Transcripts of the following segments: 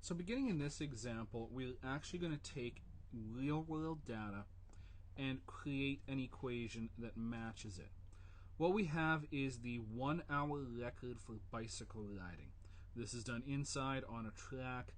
So beginning in this example, we're actually going to take real-world data and create an equation that matches it. What we have is the 1 hour record for bicycle riding. This is done inside on a track,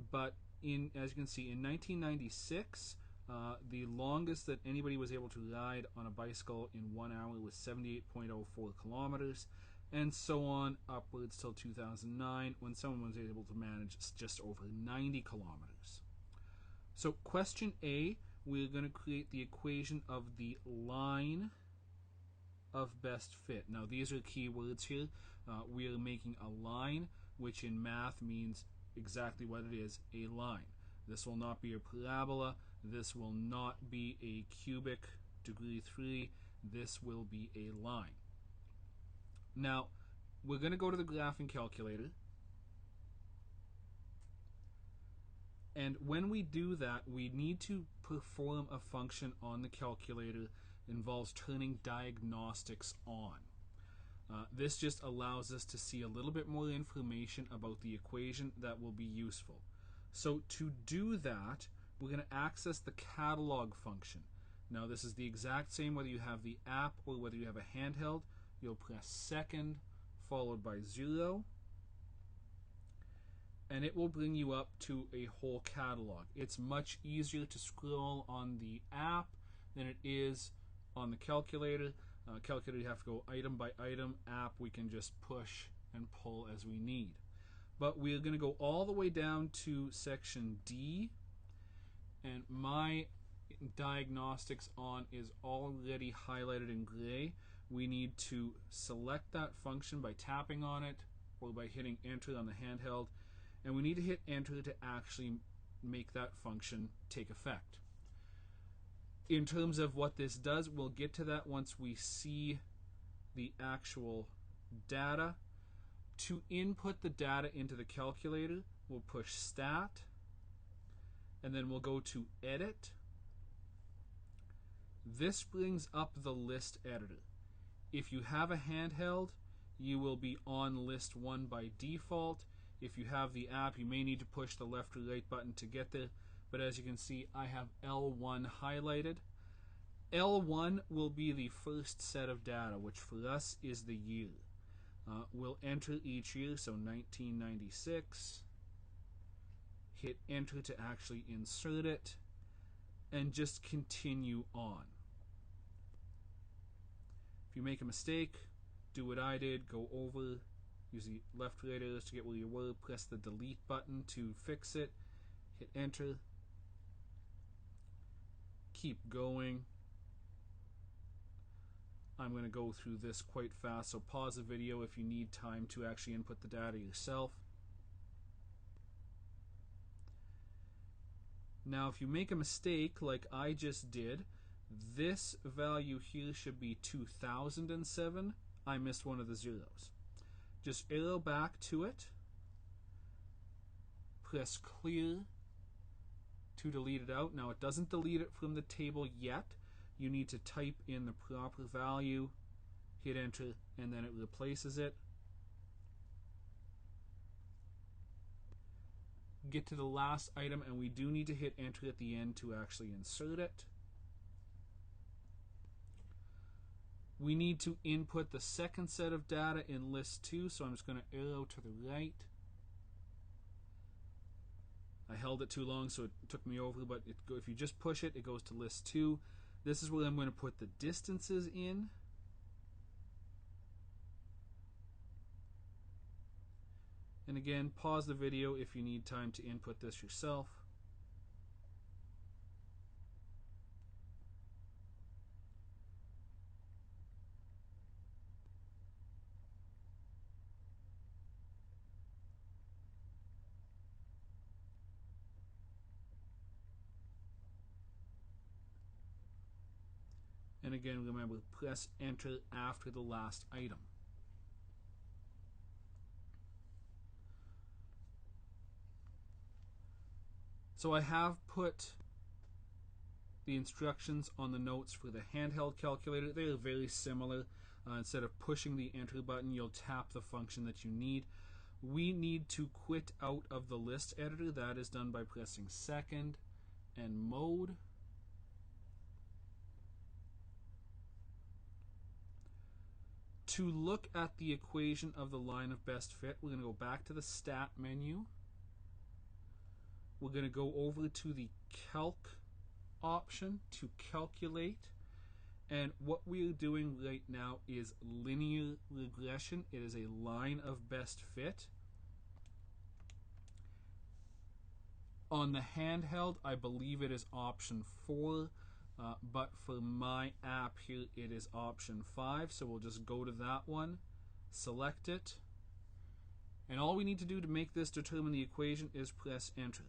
but as you can see, in 1996, the longest that anybody was able to ride on a bicycle in 1 hour was 78.04 kilometers, and so on upwards till 2009, when someone was able to manage just over 90 kilometers. So question A, we're going to create the equation of the line of best fit. Now these are key words here. We are making a line, which in math means exactly what it is, a line. This will not be a parabola. This will not be a cubic degree 3. This will be a line. Now, we're going to go to the graphing calculator. And when we do that, we need to perform a function on the calculator that involves turning diagnostics on. This just allows us to see a little bit more information about the equation that will be useful. So to do that, we're going to access the catalog function. Now this is the exact same whether you have the app or whether you have a handheld. You'll press second followed by 0, and it will bring you up to a whole catalog. It's much easier to scroll on the app than it is on the calculator. Calculator, you have to go item by item. App, we can just push and pull as we need. But we're going to go all the way down to section D, and my diagnostics on is already highlighted in gray. We need to select that function by tapping on it or by hitting enter on the handheld, and we need to hit enter to actually make that function take effect. In terms of what this does, we'll get to that once we see the actual data. To input the data into the calculator, we'll push stat, and then we'll go to edit. This brings up the list editor. If you have a handheld, you will be on list 1 by default. If you have the app, you may need to push the left or right button to get there. But as you can see, I have L1 highlighted. L1 will be the first set of data, which for us is the year. We'll enter each year, so 1996. Hit enter to actually insert it, and just continue on. If you make a mistake, do what I did, go over, use the left right arrows to get where you were, press the delete button to fix it, hit enter, keep going. I'm going to go through this quite fast, so pause the video if you need time to actually input the data yourself. Now if you make a mistake like I just did, this value here should be 2007. I missed one of the zeros. Just arrow back to it, press clear to delete it out. Now it doesn't delete it from the table yet. You need to type in the proper value, hit enter, and then it replaces it. Get to the last item, and we do need to hit enter at the end to actually insert it. We need to input the second set of data in list 2, so I'm just going to arrow to the right. I held it too long, so it took me over, but if you just push it, it goes to list 2. This is where I'm going to put the distances in. And again, pause the video if you need time to input this yourself. And again, remember, press enter after the last item. So I have put the instructions on the notes for the handheld calculator. They are very similar. Instead of pushing the enter button, you'll tap the function that you need. we need to quit out of the list editor. That is done by pressing second and mode. To look at the equation of the line of best fit, we're going to go back to the stat menu. We're going to go over to the calc option to calculate. And what we're doing right now is linear regression. It is a line of best fit. On the handheld, I believe it is option 4, but for my app here, it is option 5. So we'll just go to that one, select it, and all we need to do to make this determine the equation is press enter.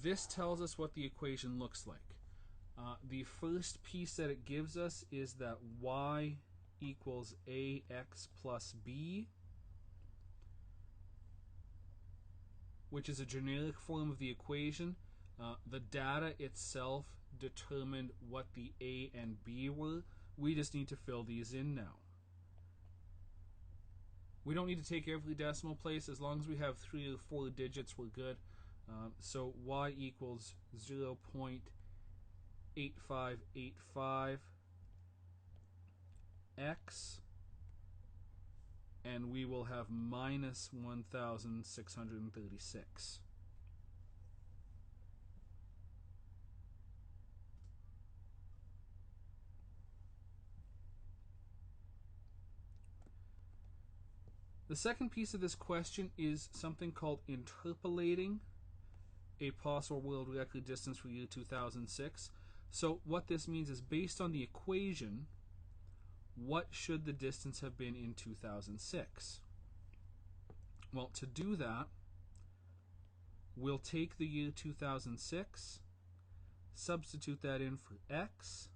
This tells us what the equation looks like. The first piece that it gives us is that y equals ax plus b, which is a generic form of the equation. The data itself determined what the a and b were. We just need to fill these in now. We don't need to take every decimal place. As long as we have 3 or 4 digits, we're good. So y equals 0.8585 x, and we will have minus 1,636. The second piece of this question is something called interpolating a possible world record distance for year 2006. So what this means is, based on the equation, what should the distance have been in 2006? Well, to do that, we'll take the year 2006, substitute that in for x,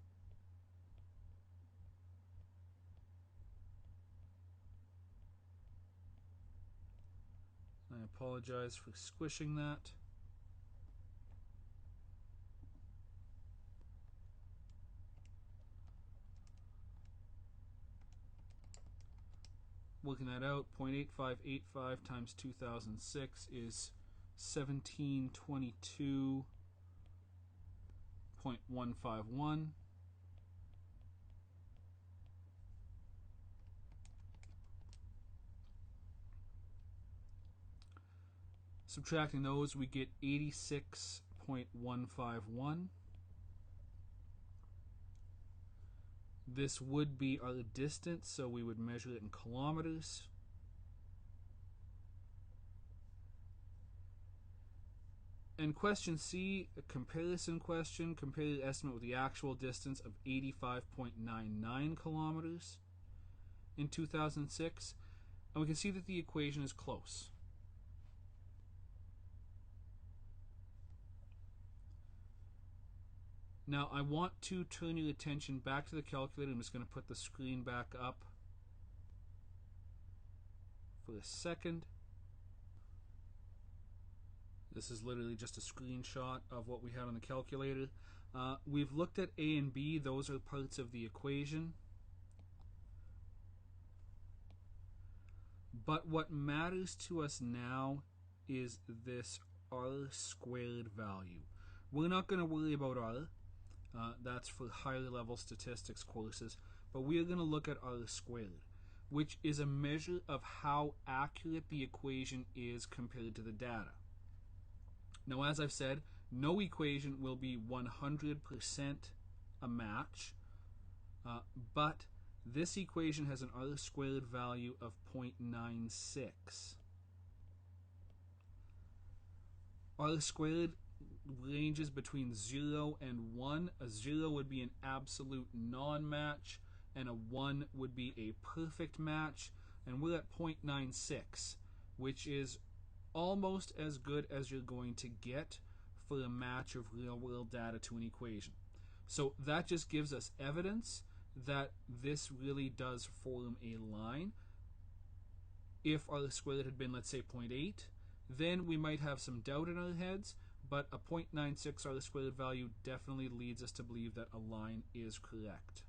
I apologize for squishing that. Working that out, 0.8585 times 2006 is 1722.151. Subtracting those, we get 86.151. This would be our distance, so we would measure it in kilometers. And question C, a comparison question. Compare the estimate with the actual distance of 85.99 kilometers in 2006. And we can see that the equation is close. Now I want to turn your attention back to the calculator. I'm just going to put the screen back up for a second. This is literally just a screenshot of what we had on the calculator. We've looked at A and B. Those are parts of the equation. But what matters to us now is this r squared value. We're not going to worry about r. That's for higher level statistics courses. But we are going to look at r squared, which is a measure of how accurate the equation is compared to the data. Now, as I've said, no equation will be 100% a match, but this equation has an r squared value of 0.96. R squared ranges between 0 and 1. A 0 would be an absolute non-match, and a 1 would be a perfect match, and we're at 0.96, which is almost as good as you're going to get for a match of real-world data to an equation. So that just gives us evidence that this really does form a line. If r squared had been, let's say, 0.8, then we might have some doubt in our heads, but a 0.96 R squared value definitely leads us to believe that a line is correct.